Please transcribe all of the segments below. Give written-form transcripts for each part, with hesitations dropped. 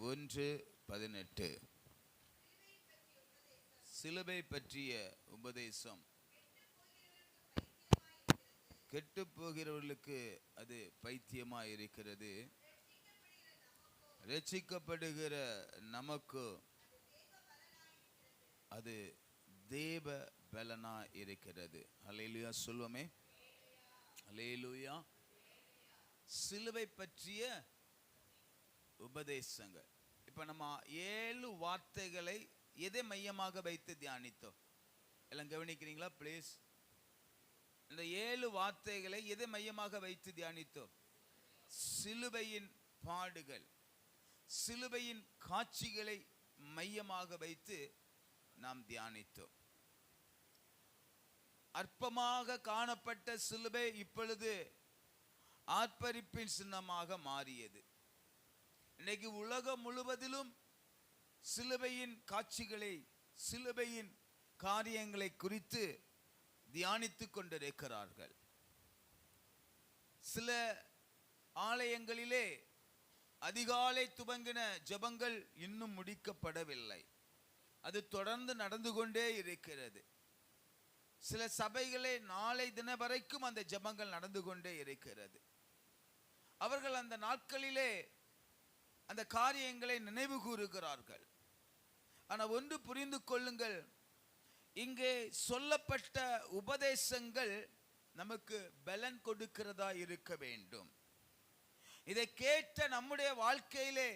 1:18. சிலுவை பற்றிய உபதேசம் கெட்டு போகிறவர்களுக்கு அது பைத்தியமாய் இருக்கிறது, ரட்சிக்கப்படுகிற நமக்கு அது தேவ பலனா இருக்கிறது. அல்லேலூயா சொல்லுவோமே, அல்லேலூயா. சிலுவை பற்றிய உபதேசங்கள். இப்ப நம்ம 7 வார்த்தைகளை எதை மையமாக வைத்து தியானித்தோம்? எல்லாம் கவனிக்கிறீங்களா ப்ளீஸ்? இந்த 7 வார்த்தைகளை எதை மையமாக வைத்து தியானித்தோம்? சிலுவையின் பாடுகள், சிலுவையின் காட்சிகளை மையமாக வைத்து நாம் தியானித்தோம். அற்பமாக காணப்பட்ட சிலுவை இப்பொழுது ஆர்ப்பரிப்பின் சின்னமாக மாறியது. இன்னைக்கு உலகம் முழுவதிலும் சிலுவையின் காட்சிகளை, சிலுவையின் காரியங்களை குறித்து தியானித்துக் கொண்டிருக்கிறார்கள். சில ஆலயங்களிலே அதிகாலை துவங்கின ஜெபங்கள் இன்னும் முடிக்கப்படவில்லை, அது தொடர்ந்து நடந்து கொண்டே இருக்கிறது. சில சபைகளே நாளை தின வரைக்கும் அந்த ஜெபங்கள் நடந்து கொண்டே இருக்கிறது. அவர்கள் அந்த நாட்களிலே அந்த காரியங்களை நினைவு கூறுகிறார்கள். ஆனால் ஒன்று புரிந்து கொள்ளுங்கள், இங்கே சொல்லப்பட்ட உபதேசங்கள் நமக்கு பலன் கொடுக்கிறதா இருக்க வேண்டும். இதை கேட்ட நம்முடைய வாழ்க்கையிலே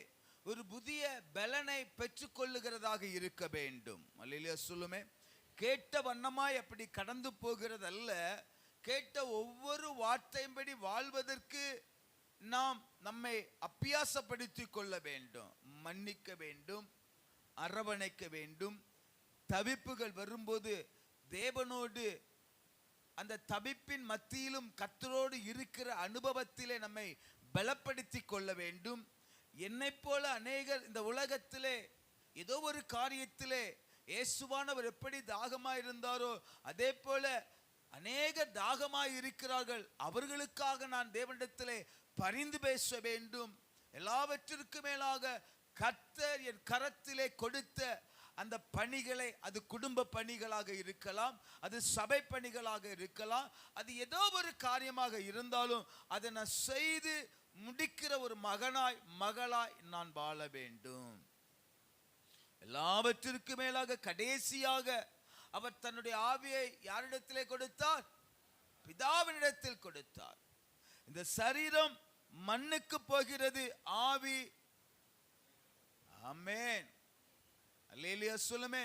ஒரு புதிய பலனை பெற்றுக்கொள்ளுகிறதாக இருக்க வேண்டும். அல்லேலூயா சொல்லுமே. கேட்ட வண்ணமாய் அப்படி கடந்து போகிறதல்ல, கேட்ட ஒவ்வொரு வார்த்தையின்படி வாழ்வதற்கு நாம் நம்மை அபியாசப்படுத்திக் கொள்ள வேண்டும். மன்னிக்க வேண்டும், அரவணைக்க வேண்டும். தவிப்புகள் வரும்போது தேவனோடு அந்த தவிப்பின் மத்தியிலும் கர்த்தரோடு இருக்கிற அனுபவத்திலே நம்மை பலப்படுத்தி கொள்ள வேண்டும். என்னை போல அநேகர் இந்த உலகத்திலே ஏதோ ஒரு காரியத்திலே இயேசுவானவர் எப்படி தாகமாய் இருந்தாரோ அதே போல அநேக தாகமாய் இருக்கிறார்கள். அவர்களுக்காக நான் தேவனிடத்திலே பரிந்து பேச வேண்டும். எல்லாவற்றிற்கு மேலாக கர்த்தர் என் கரத்திலே கொடுத்த அந்த பணிகளை, அது குடும்ப பணிகளாக இருக்கலாம், அது சபை பணிகளாக இருக்கலாம், அது ஏதோ ஒரு காரியமாக இருந்தாலும் அதை நான் செய்து முடிக்கிற ஒரு மகனாய் மகளாய் நான் வாழ வேண்டும். எல்லாவற்றிற்கு மேலாக கடைசியாக அவர் தன்னுடைய ஆவியை யாரிடத்திலே கொடுத்தார்? பிதாவினிடத்தில் கொடுத்தார். இந்த சரீரம் மண்ணுக்கு போகிறது, ஆவி ஆமென் அல்லேலூயா சொல்லுமே,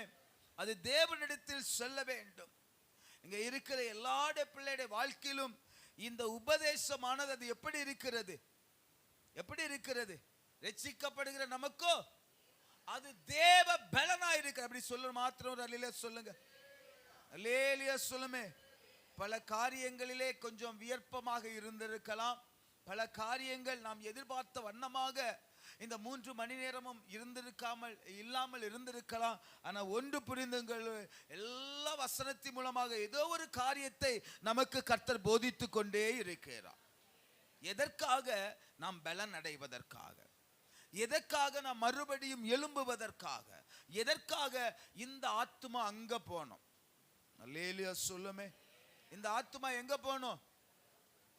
அது தேவனிடத்தில் சொல்ல வேண்டும். இங்க இருக்கிற எல்லாருடைய பிள்ளையுடைய வாழ்க்கையிலும் இந்த உபதேசமானது அது எப்படி இருக்கிறது? எப்படி இருக்கிறது? ரட்சிக்கப்படுகிற நமக்கோ அது தேவ பலனா இருக்கு. அப்படி சொல்ல மாத்திரம் ஒரு அல்லேலூயா சொல்லுங்க, அல்லேலூயா சொல்லுமே. பல காரியங்களிலே கொஞ்சம் வியர்ப்பமாக இருந்திருக்கலாம், பல காரியங்கள் நாம் எதிர்பார்த்த வண்ணமாக இந்த 3 மணி நேரமும் இல்லாமல் இருந்திருக்கலாம். ஆனால் ஒன்று புரிந்துங்கள், எல்லா வசனத்தின் மூலமாக ஏதோ ஒரு காரியத்தை நமக்கு கர்த்தர் போதித்து கொண்டே இருக்கிறார். எதற்காக? நாம் பலன் அடைவதற்காக, எதற்காக நாம் மறுபடியும் எழும்புவதற்காக, எதற்காக? இந்த ஆத்துமா அங்க போனோம். அல்லேலூயா சொல்லுமே. இந்த ஆத்துமா எங்க போனோம்?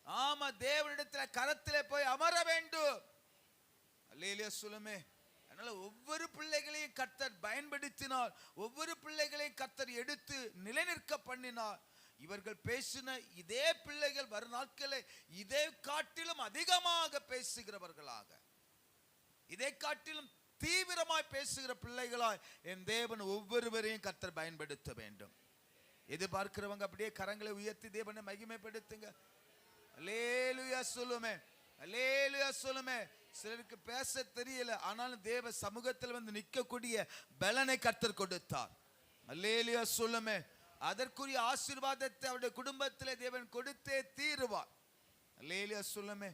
ஆமா, தேவனிடத்தில் கரத்திலே போய் அமர வேண்டும். அல்லேலூயா சொல்லுமே. அதனால ஒவ்வொரு பிள்ளைகளையும் கர்த்தர் பயன்படுத்தினார், ஒவ்வொரு பிள்ளைகளையும் கர்த்தர் எடுத்து நிலைநிற்க பண்ணினார். இவர்கள் பேசின இதே பிள்ளைகள் வரும் நாட்களை இதை காட்டிலும் அதிகமாக பேசுகிறவர்களாக, இதை காட்டிலும் தீவிரமாய் பேசுகிற பிள்ளைகளாய் என் தேவன் ஒவ்வொருவரையும் கர்த்தர் பயன்படுத்த வேண்டும். எதிர்பார்க்கிறவங்க அப்படியே கரங்களை உயர்த்தி தேவனை மகிமைப்படுத்துங்க. அல்லேலூயா சொல்லுமே, அல்லேலூயா சொல்லுமே. சிலருக்கு பேச தெரியல, ஆனாலும் தேவ சமூகத்தில் வந்து நிற்கக்கூடிய பலனை கர்த்தர் கொடுத்தார். அல்லேலூயா சொல்லுமே. அதற்குரிய ஆசீர்வாதத்தை அவருடைய குடும்பத்திலே தேவன் கொடுத்தே தீருவார். அல்லேலூயா சொல்லுமே,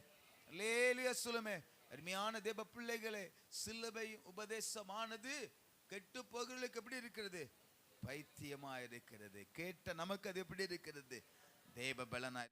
அல்லேலூயா சொல்லுமே. அருமையான தேவ பிள்ளைகளே, சிலுவை உபதேசமானது கெட்டு போகிறவர்களுக்கு எப்படி இருக்கிறது? பைத்தியமா இருக்கிறது. கேட்ட நமக்கு அது எப்படி இருக்கிறது? தேவ பலனாய்